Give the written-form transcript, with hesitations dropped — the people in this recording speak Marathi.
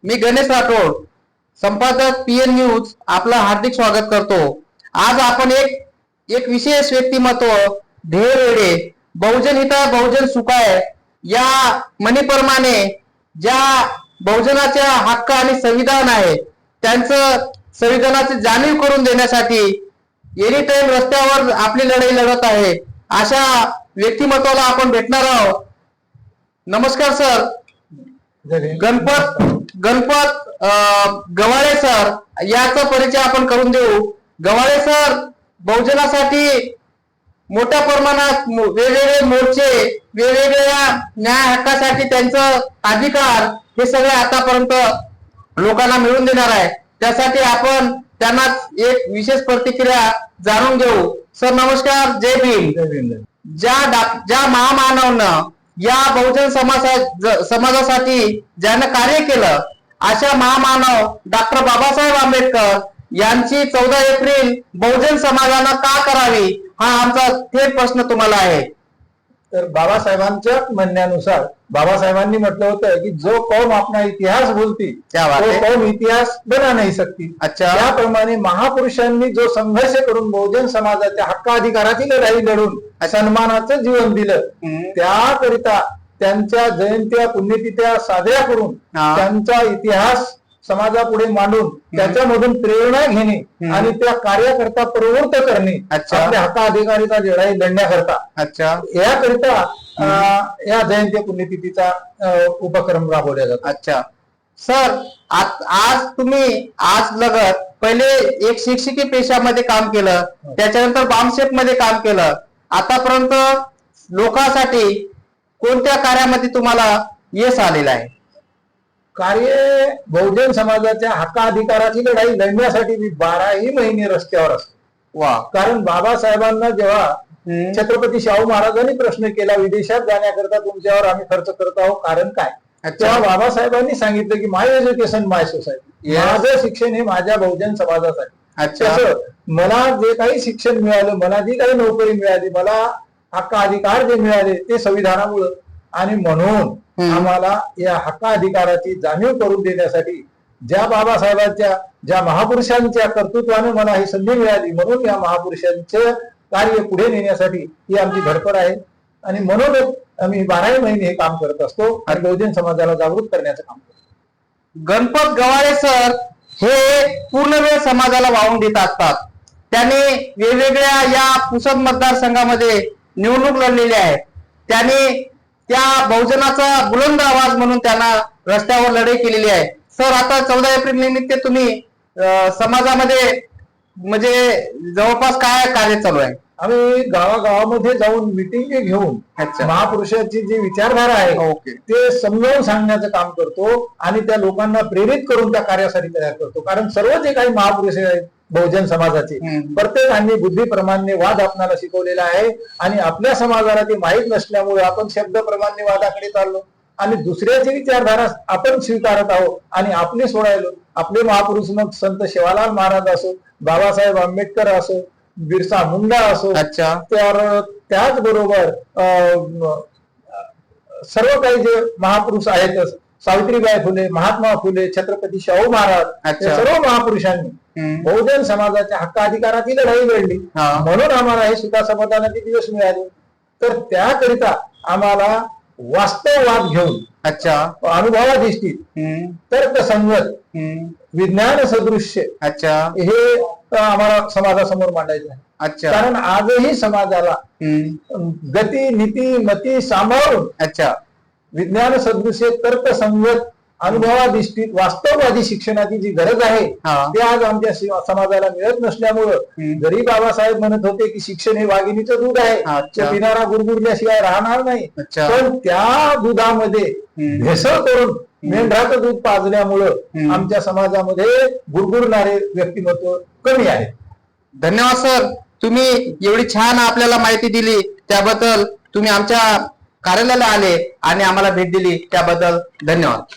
मी गणेश राठोड, संपादक पीएन न्यूज आपलं हार्दिक स्वागत करतो। आज आपण एक विशेष व्यक्तिमत्व ध्येय वेळे बहुजन हिता बहुजन सुखाय या म्हणीप्रमाणे ज्या बहुजनाच्या हक्क आणि संविधान आहे त्यांचं संविधानाची जाणीव करून देण्यासाठी एनी टाइम रस्त्यावर आपली लढाई लढत आहे अशा व्यक्तिमत्वाला आपण भेटणार आहोत। नमस्कार सर। गणपत गवाळे सर याचा परिचय आपण करून देऊ। गवाळे सर बहुजनासाठी मोठ्या प्रमाणात वेगवेगळे मोर्चे वेगवेगळ्या न्याय हक्कासाठी त्यांचं अधिकार हे सगळे आतापर्यंत लोकांना मिळवून देणार आहे। त्यासाठी आपण त्यांना एक विशेष प्रतिक्रिया जाणून घेऊ। सर नमस्कार, जय भीम। ज्या महामानवानं या बहुजन समाजासाठी ज्यानं कार्य केलं अशा महामानव डॉक्टर बाबासाहेब आंबेडकर यांची 14 एप्रिल बहुजन समाजानं का करावी हा आमचा थेट प्रश्न तुम्हाला आहे। तर बाबासाहेबांच्या म्हणण्यानुसार बाबासाहेबांनी म्हटलं होतं की जो कौम अपना इतिहास बोलती तो कौम इतिहास बना नहीं सकती। अच्छा, त्याप्रमाणे महापुरुषांनी जो संघर्ष करून बहुजन समाजाच्या हक्काधिकाराची लढाई लढून सन्मानाचं जीवन दिलं त्याकरिता त्यांच्या जयंत्या पुण्यतिथ्या साजऱ्या करून त्यांचा इतिहास समाजापुढे मांडून त्याच्यामधून प्रेरणा घेणे आणि त्या कार्याकरता प्रवृत्त करणे आपल्या हक्काधिकारीचा लढाई लढण्याकरता याकरिता या जयंती पुण्यतिथीचा उपक्रम राबवला जातो। अच्छा सर, आज तुम्ही आज लगत पहिले एक शिक्षकी पेशामध्ये काम केलं, त्याच्यानंतर बामशेप मध्ये काम केलं, आतापर्यंत लोकांसाठी कोणत्या कार्यामध्ये तुम्हाला यश आलेलं आहे? कार्य बहुजन समाजाच्या हक्काधिकाराची लढाई लढण्यासाठी मी 12ही महिने रस्त्यावर असतो। वा, कारण बाबासाहेबांना जेव्हा छत्रपती शाहू महाराजांनी प्रश्न केला विदेशात जाण्याकरता तुमच्यावर आम्ही खर्च करत आहोत कारण काय, तेव्हा बाबासाहेबांनी सांगितलं की माय एज्युकेशन माय सोसायटी, माझं शिक्षण हे माझ्या बहुजन समाजासाठी। अच्छा, मला जे काही शिक्षण मिळालं, मला जी काही नोकरी मिळाली, मला हक्काधिकार जे मिळाले ते संविधानामुळे, आणि म्हणून आम्हाला या हक्काधिकाराची जाणीव करून देण्यासाठी ज्या बाबासाहेबांच्या ज्या महापुरुषांच्या कर्तृत्वाने मला ही संधी मिळाली, म्हणून या महापुरुषांचे कार्य पुढे नेण्यासाठी ही आमची धडपड आहे। आणि म्हणूनच आम्ही 12 महिने हे काम करत असतो आणि बहुजन समाजाला जागृत करण्याचं काम करतो। गणपत गवाळे सर हे पूर्णवेळ समाजाला वाहून देत असतात। त्यांनी वेगवेगळ्या या पुसद मतदारसंघामध्ये निवडणूक लढलेली आहे। त्यांनी त्या बहुजनाचा बुलंद आवाज म्हणून त्यांना रस्त्यावर लढाई केलेली आहे। सर, आता 14 एप्रिल निमित्त तुम्ही समाजामध्ये म्हणजे जवळपास काय कार्य चालू आहे? आम्ही गावागावामध्ये जाऊन मिटिंग घेऊन महापुरुषांची जी विचारधारा आहे ते समजावून सांगण्याचं काम करतो आणि त्या लोकांना प्रेरित करून त्या कार्यासाठी तयार करतो। कारण सर्व जे काही महापुरुष आहेत बहुजन समाजाचे प्रत्येकांनी बुद्धीप्रमाणे वाद आपणाला शिकवलेला आहे आणि आपल्या समाजाला ते माहीत नसल्यामुळे आपण शब्दप्रमाणे वादाकडे चाललो आणि दुसऱ्याची विचारधारा आपण स्वीकारत आहोत आणि आपले सोडायलो। आपले महापुरुष मग संत सेवालाल महाराज असो, बाबासाहेब आंबेडकर असो, बिरसा मुंडा असो, तर त्याचबरोबर सर्व काही जे महापुरुष आहेत, सावित्रीबाई फुले, महात्मा फुले, छत्रपती शाहू महाराज, सर्व महापुरुषांनी बहुजन समाजाच्या हक्काधिकाराची लढाई लढली, म्हणून आम्हाला हे सुद्धा समाधानाचे दिवस मिळाले। तर त्याकरिता आम्हाला वास्तववाद घेऊन अनुभवाधिष्ठित तर्कसंगत विज्ञान सदृश्य हे आम्हाला समाजासमोर मांडायचं आहे। कारण आजही समाजाला गती नीती मती सांभाळून विज्ञान सदृश्य तर्कसंगत अनुभवाधिष्ठित वास्तववादी शिक्षणाची जी गरज आहे ते आज आमच्या समाजाला मिळत नसल्यामुळं जरी बाबासाहेब म्हणत होते की शिक्षण हे वाघिणीचं दूध आहे, ते पिणारा गुरगुरल्याशिवाय राहणार नाही, पण त्या दुधामध्ये भेसळ करून मेंढराचं दूध पाजल्यामुळं आमच्या समाजामध्ये गुरगुरणारे व्यक्तिमत्व कमी आहे। धन्यवाद सर, तुम्ही एवढी छान आपल्याला माहिती दिली त्याबद्दल, तुम्ही आमच्या कार्यालयाला आले आणि आम्हाला भेट दिली त्याबद्दल धन्यवाद।